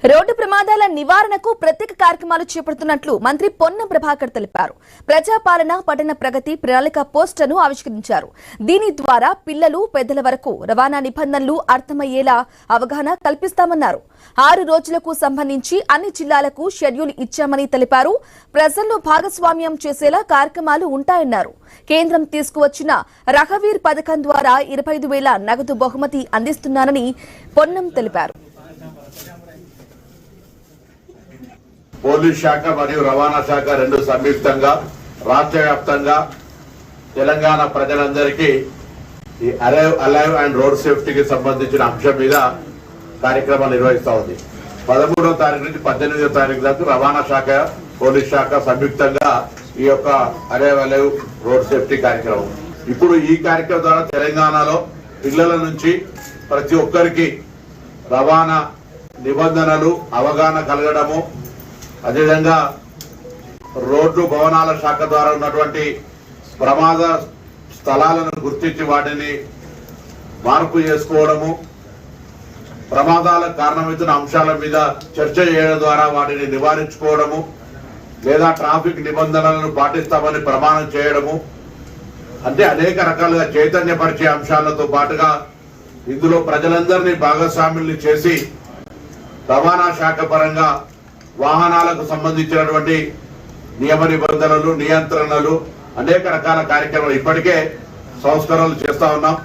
Road ప్రమాదాల నివారణకు ప్రత్యేక కార్యక్రమాలు చేపడుతున్నట్లు మంత్రి పొన్నం ప్రభాకర్ తెలిపారు. ప్రజాపాలన పట్టణ ప్రగతి ప్రణాళిక పోస్టర్ను ఆవిష్కరించారు. దీని ద్వారా పిల్లలు పెద్దల వరకు రవాణా నిబంధనలు అర్థమయ్యేలా అవగాహన కల్పిస్తామన్నారు. 6 రోజులకు సంబంధించి అన్ని జిల్లాలకు షెడ్యూల్ ఇచ్చామని తెలిపారు. ప్రజలను భాగస్వామ్యం చేసేలా కార్యక్రమాలు ఉంటాయన్నారు. కేంద్రం తీసుకువచ్చిన రఘవీర్ పథకం ద్వారా 25,000 నగదు బహుమతి అందిస్తున్నానని పొన్నం తెలిపారు. పోలీస్ శాఖ మరియు రవాణా శాఖ రెండు సంయుక్తంగా రాష్ట్ర వ్యాప్తంగా తెలంగాణ ప్రజలందరికీ ఈ అలైవ్ అండ్ రోడ్ సేఫ్టీకి సంబంధించిన అంశం మీద కార్యక్రమాలు నిర్వహిస్తూ ఉంది. 13వ తారీఖు నుంచి 18వ తారీఖు దాకా రవాణా శాఖ పోలీస్ శాఖ సంయుక్తంగా ఈ యొక్క అలైవ్ రోడ్ సేఫ్టీ కార్యక్రమం. ఇప్పుడు ఈ కార్యక్రమం ద్వారా తెలంగాణలో పిల్లల నుంచి ప్రతి ఒక్కరికి రవాణా నిబంధనలు అవగాహన కలగడము, అదేవిధంగా రోడ్డు భవనాల శాఖ ద్వారా ఉన్నటువంటి ప్రమాద స్థలాలను గుర్తించి వాటిని మార్పు చేసుకోవడము, ప్రమాదాలకు కారణమవుతున్న అంశాల మీద చర్చ చేయడం ద్వారా వాటిని నివారించుకోవడము, లేదా ట్రాఫిక్ నిబంధనలను పాటిస్తామని ప్రమాణం చేయడము, అంటే అనేక రకాలుగా చైతన్యపరిచే అంశాలతో పాటుగా ఇందులో ప్రజలందరినీ భాగస్వాముల్ని చేసి రవాణా శాఖ పరంగా వాహనాలకు సంబంధించినటువంటి నియమ నిబంధనలు నియంత్రణలు అనేక రకాల కార్యక్రమాలు ఇప్పటికే సంస్కరణలు చేస్తా ఉన్నాం.